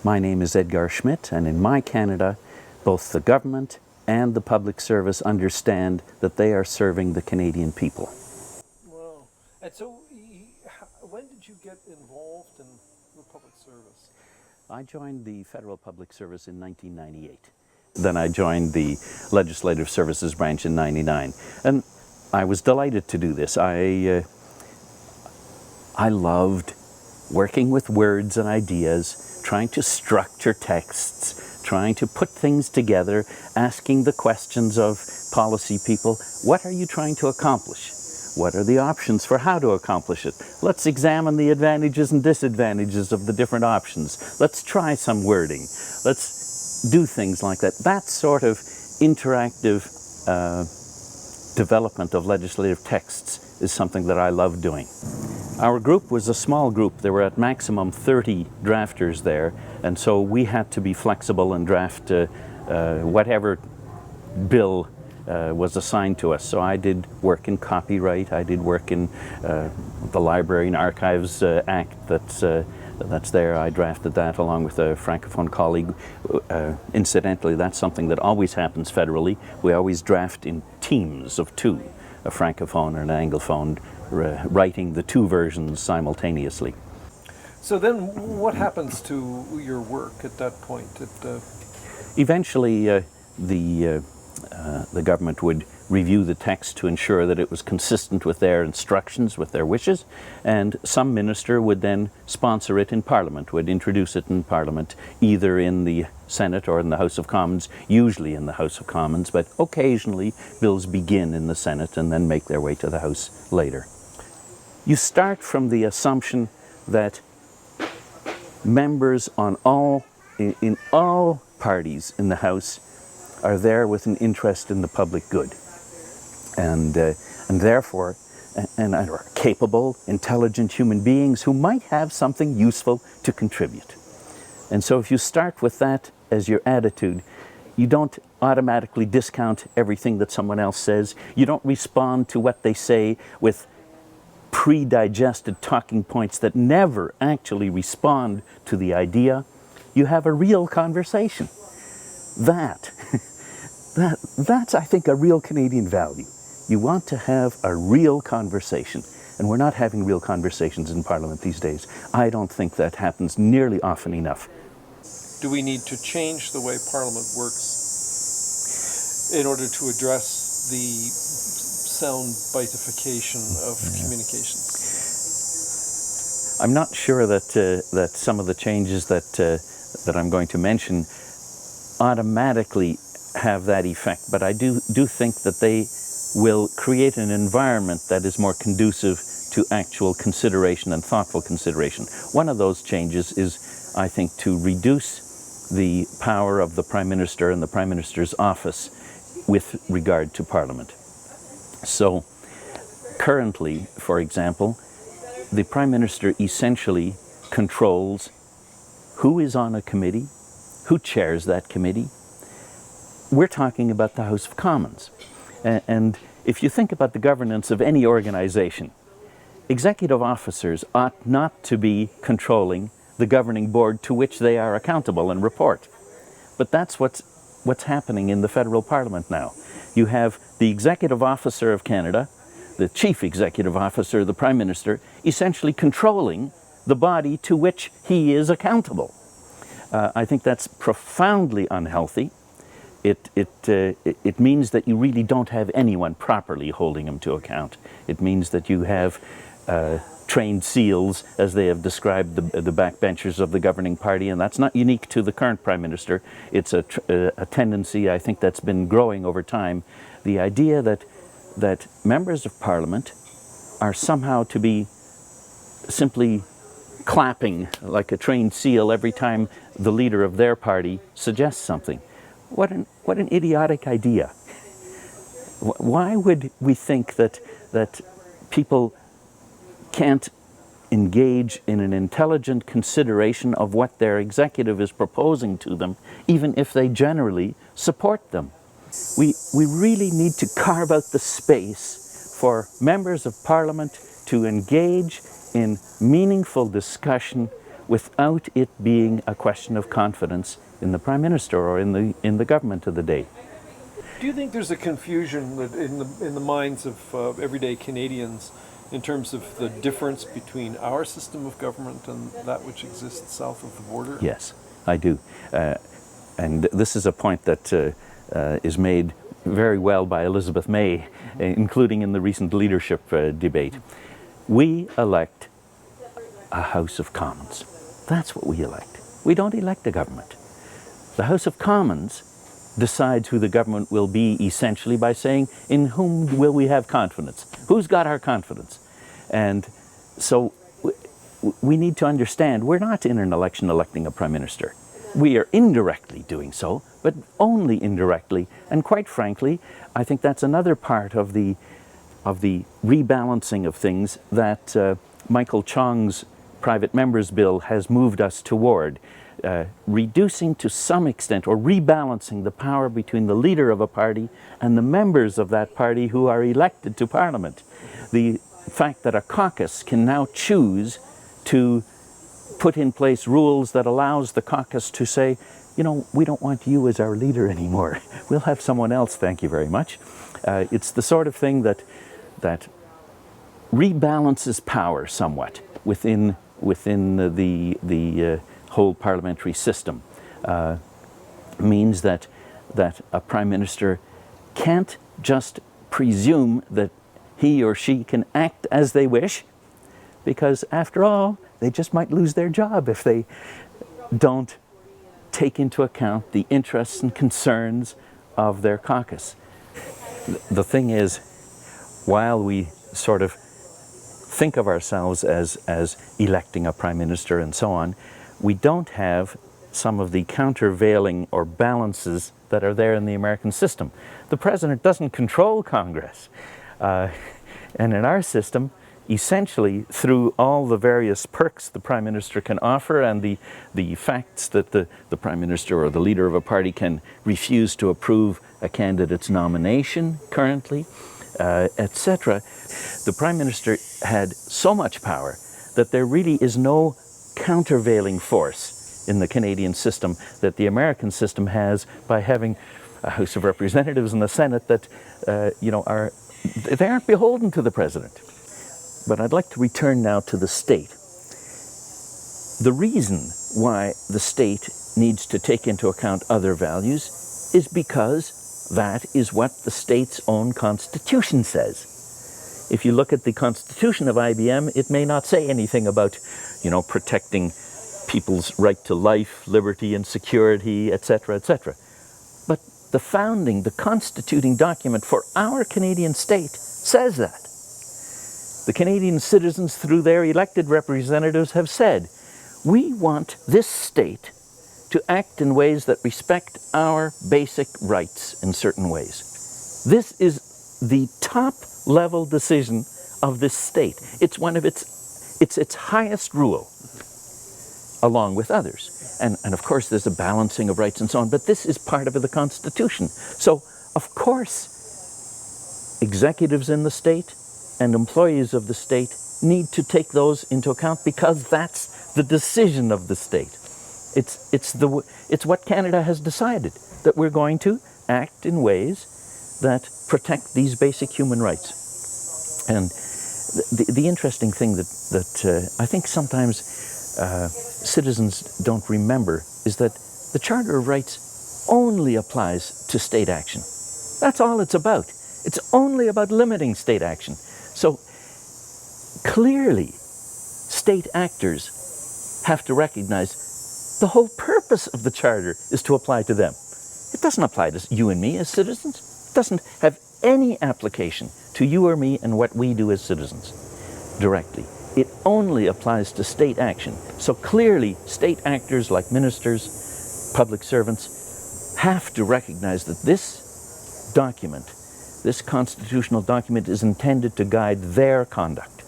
My name is Edgar Schmidt, and in my Canada, both the government and the public service understand that they are serving the Canadian people. Wow. And so, when did you get involved in the public service? I joined the Federal Public Service in 1998. Then I joined the Legislative Services branch in '99. And I was delighted to do this. I loved working with words and ideas, trying to structure texts, trying to put things together, asking the questions of policy people. What are you trying to accomplish? What are the options for how to accomplish it? Let's examine the advantages and disadvantages of the different options. Let's try some wording. Let's do things like that. That sort of interactive development of legislative texts is something that I love doing. Our group was a small group. There were at maximum 30 drafters there, and so we had to be flexible and draft whatever bill was assigned to us. So I did work in copyright, I did work in the Library and Archives Act that's there. I drafted that along with a Francophone colleague. Incidentally, that's something that always happens federally. We always draft in teams of two, a Francophone and an Anglophone, writing the two versions simultaneously. So then what happens to your work at that point? Eventually, the government would review the text to ensure that it was consistent with their instructions, with their wishes, and some minister would then sponsor it in Parliament, would introduce it in Parliament, either in the Senate or in the House of Commons, usually in the House of Commons, but occasionally bills begin in the Senate and then make their way to the House later. You start from the assumption that members in all parties in the House are there with an interest in the public good, and therefore are capable, intelligent human beings who might have something useful to contribute. And so if you start with that as your attitude, you don't automatically discount everything that someone else says. You don't respond to what they say with pre-digested talking points that never actually respond to the idea. You have a real conversation. That's, I think, a real Canadian value. You want to have a real conversation, and we're not having real conversations in Parliament these days. I don't think that happens nearly often enough. Do we need to change the way Parliament works in order to address the sound bitification of communications? I'm not sure that some of the changes that I'm going to mention automatically have that effect, but I do think that they will create an environment that is more conducive to actual consideration and thoughtful consideration. One of those changes is, I think, to reduce the power of the Prime Minister and the Prime Minister's office with regard to Parliament. So currently, for example, the Prime Minister essentially controls who is on a committee, who chairs that committee. We're talking about the House of Commons. And if you think about the governance of any organization, executive officers ought not to be controlling the governing board to which they are accountable and report. But that's what's happening in the federal Parliament now. You have the executive officer of Canada, the chief executive officer, the Prime Minister, essentially controlling the body to which he is accountable. I think that's profoundly unhealthy. It means that you really don't have anyone properly holding him to account. It means that you have trained seals, as they have described the backbenchers of the governing party, and that's not unique to the current Prime Minister. It's a tendency, I think, that's been growing over time. The idea that members of Parliament are somehow to be simply clapping like a trained seal every time the leader of their party suggests something. What an idiotic idea. Why would we think that people can't engage in an intelligent consideration of what their executive is proposing to them, even if they generally support them? We really need to carve out the space for members of Parliament to engage in meaningful discussion without it being a question of confidence in the Prime Minister or in the government of the day. Do you think there's a confusion that in the minds of everyday Canadians in terms of the difference between our system of government and that which exists south of the border? Yes, I do. And this is a point that is made very well by Elizabeth May, including in the recent leadership debate. We elect a House of Commons. That's what we elect. We don't elect a government. The House of Commons decides who the government will be essentially by saying, in whom will we have confidence? Who's got our confidence? And so we need to understand we're not in an election electing a Prime Minister. We are indirectly doing so, but only indirectly. And quite frankly, I think that's another part of the rebalancing of things that Michael Chong's private members bill has moved us toward. Reducing to some extent or rebalancing the power between the leader of a party and the members of that party who are elected to Parliament. The fact that a caucus can now choose to put in place rules that allows the caucus to say, you know, we don't want you as our leader anymore. We'll have someone else, thank you very much. It's the sort of thing that rebalances power somewhat within the whole parliamentary system. Means that a Prime Minister can't just presume that he or she can act as they wish, because after all, they just might lose their job if they don't take into account the interests and concerns of their caucus. The thing is, while we sort of think of ourselves as electing a Prime Minister and so on, we don't have some of the countervailing or balances that are there in the American system. The President doesn't control Congress. And in our system, essentially, through all the various perks the Prime Minister can offer and the facts that the Prime Minister or the leader of a party can refuse to approve a candidate's nomination currently, etc., the Prime Minister had so much power that there really is no countervailing force in the Canadian system that the American system has by having a House of Representatives and a Senate that, they aren't beholden to the President. But I'd like to return now to the state. The reason why the state needs to take into account other values is because that is what the state's own constitution says. If you look at the constitution of IBM, it may not say anything about, protecting people's right to life, liberty, and security, etc., etc. But the constituting document for our Canadian state says that. The Canadian citizens, through their elected representatives, have said, we want this state to act in ways that respect our basic rights in certain ways. This is the top-level decision of this state. It's its highest rule, along with others. And of course, there's a balancing of rights and so on, but this is part of the Constitution. So, of course, executives in the state and employees of the state need to take those into account because that's the decision of the state. It's what Canada has decided, that we're going to act in ways that protect these basic human rights. And the interesting thing that I think sometimes citizens don't remember is that the Charter of Rights only applies to state action. That's all it's about. It's only about limiting state action. So clearly, state actors have to recognize the whole purpose of the Charter is to apply to them. It doesn't apply to you and me as citizens. It doesn't have any application to you or me and what we do as citizens directly. It only applies to state action. So clearly, state actors like ministers, public servants, have to recognize that this document, this constitutional document, is intended to guide their conduct.